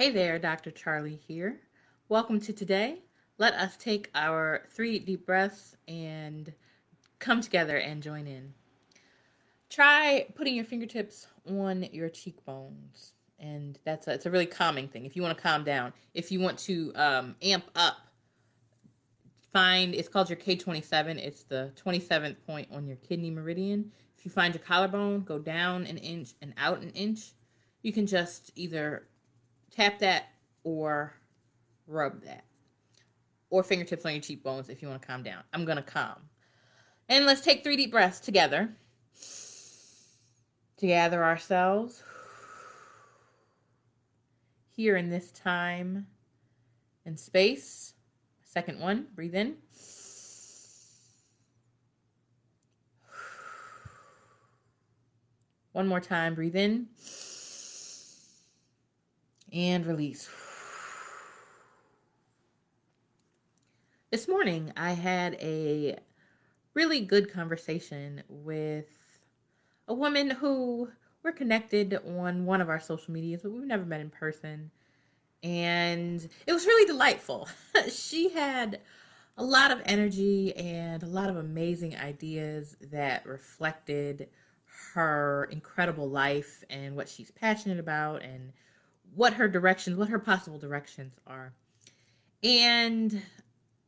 Hey there, Dr. Charlie here. Welcome to today. Let us take our 3 deep breaths and come together and join in. Try putting your fingertips on your cheekbones. And it's a really calming thing. If you want to calm down, if you want to amp up, it's called your K27. It's the 27th point on your kidney meridian. If you find your collarbone, go down an inch and out an inch. You can just either tap that or rub that. Or fingertips on your cheekbones if you want to calm down. I'm going to calm. And let's take 3 deep breaths together. To gather ourselves here in this time and space. Second one, breathe in. One more time, breathe in. And release. This morning, I had a really good conversation with a woman who we're connected on one of our social medias, but we've never met in person. And it was really delightful. She had a lot of energy and a lot of amazing ideas that reflected her incredible life and what she's passionate about and what her possible directions are. And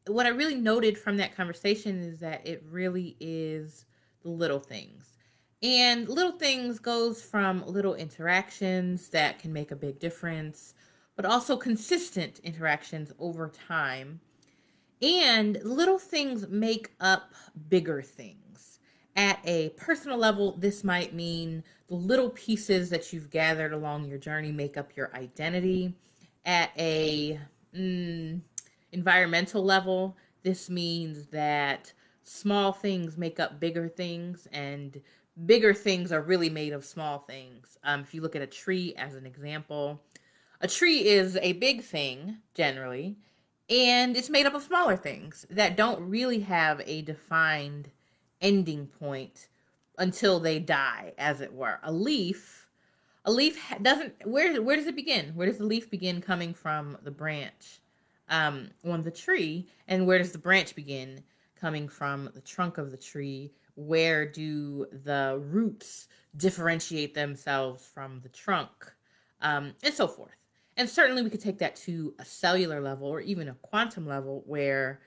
what I really noted from that conversation is that it really is the little things. And little things goes from little interactions that can make a big difference, but also consistent interactions over time. And little things make up bigger things. At a personal level, this might mean the little pieces that you've gathered along your journey make up your identity. At a environmental level, this means that small things make up bigger things, and bigger things are really made of small things. If you look at a tree as an example, a tree is a big thing generally, and it's made up of smaller things that don't really have a defined ending point until they die, as it were. A leaf doesn't, where does it begin? Where does the leaf begin? Coming from the branch on the tree. And where does the branch begin? Coming from the trunk of the tree. Where do the roots differentiate themselves from the trunk? And so forth. And certainly we could take that to a cellular level or even a quantum level, where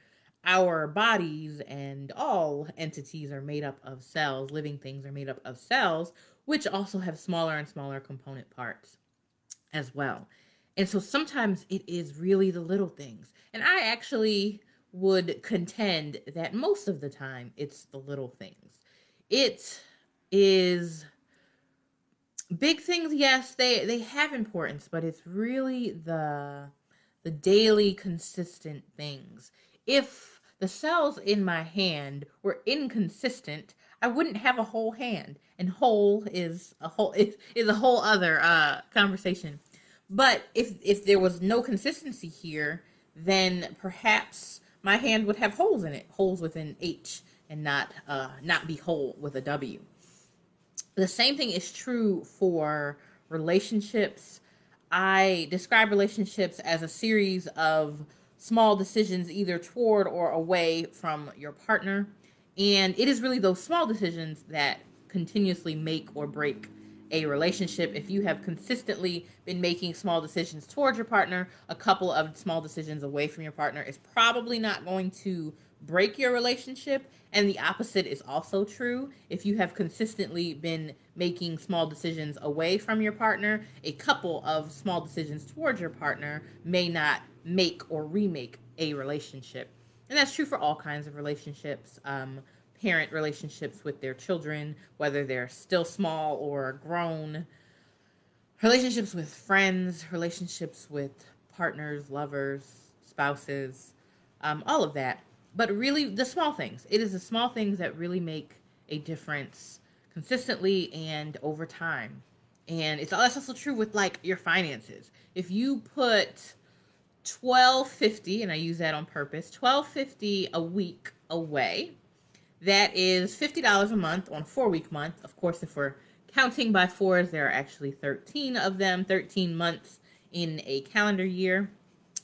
our bodies and all entities are made up of cells. Living things are made up of cells, which also have smaller and smaller component parts as well. And so sometimes it is really the little things. And I actually would contend that most of the time it's the little things. It is big things, yes, they have importance, but it's really the daily consistent things. If the cells in my hand were inconsistent, I wouldn't have a whole hand. And whole is a whole other conversation. But if there was no consistency here, then perhaps my hand would have holes in it, holes with an H, and not be whole with a W. The same thing is true for relationships. I describe relationships as a series of small decisions either toward or away from your partner. And it is really those small decisions that continuously make or break a relationship. If you have consistently been making small decisions towards your partner, a couple of small decisions away from your partner is probably not going to break your relationship. And the opposite is also true. If you have consistently been making small decisions away from your partner, a couple of small decisions towards your partner may not make or remake a relationship. And that's true for all kinds of relationships. Parent relationships with their children, whether they're still small or grown. Relationships with friends, relationships with partners, lovers, spouses, all of that. But really, the small things. It is the small things that really make a difference consistently and over time. And that's also true with like your finances. If you put $12.50, and I use that on purpose, $12.50 a week away, that is $50 a month on a 4-week month. Of course, if we're counting by fours, there are actually 13 of them, 13 months in a calendar year.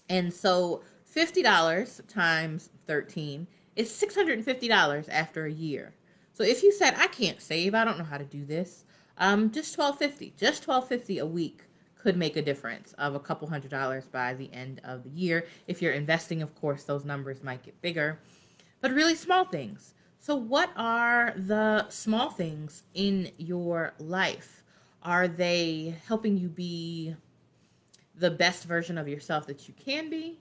And so $50 times 13 is $650 after a year. So if you said, I can't save, I don't know how to do this, just $12.50 a week could make a difference of a couple $100s by the end of the year. If you're investing, of course, those numbers might get bigger, but really small things. So what are the small things in your life? Are they helping you be the best version of yourself that you can be?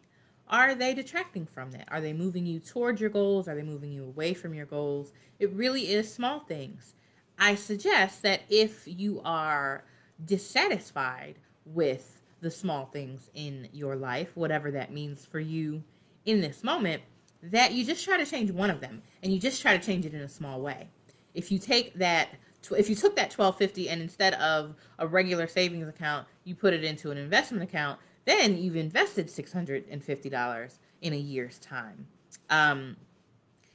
Are they detracting from that? Are they moving you towards your goals? Are they moving you away from your goals? It really is small things. I suggest that if you are dissatisfied with the small things in your life, whatever that means for you in this moment, that you just try to change one of them, and you just try to change it in a small way. If you took that $12.50 and instead of a regular savings account, you put it into an investment account, then you've invested $650 in a year's time. And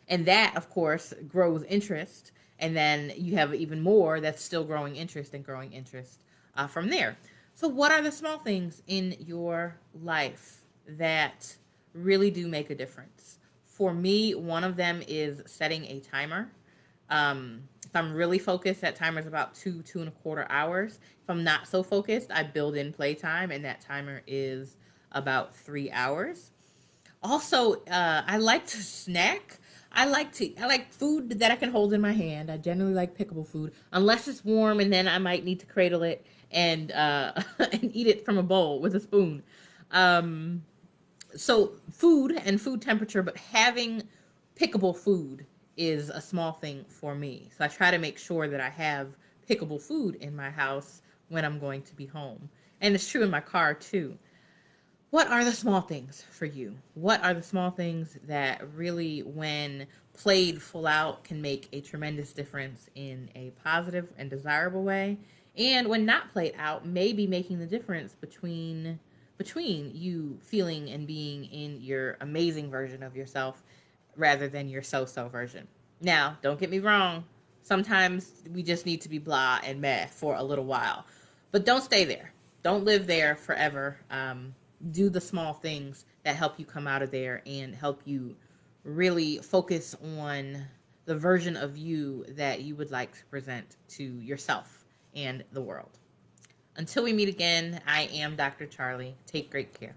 that, of course, grows interest. And then you have even more that's still growing interest and growing interest from there. So what are the small things in your life that really do make a difference? For me, one of them is setting a timer. If I'm really focused, that timer is about 2.25 hours. If I'm not so focused, I build in playtime, and that timer is about 3 hours. Also, I like to snack. I like food that I can hold in my hand. I generally like pickable food, unless it's warm, and then I might need to cradle it and and eat it from a bowl with a spoon. So food and food temperature, but having pickable food is a small thing for me. So I try to make sure that I have pickable food in my house when I'm going to be home. And it's true in my car too. What are the small things for you? What are the small things that really, when played full out, can make a tremendous difference in a positive and desirable way? And when not played out, maybe making the difference between you feeling and being in your amazing version of yourself rather than your so-so version. Now, don't get me wrong. Sometimes we just need to be blah and meh for a little while. But don't stay there. Don't live there forever. Do the small things that help you come out of there and help you really focus on the version of you that you would like to present to yourself and the world. Until we meet again, I am Dr. Charli. Take great care.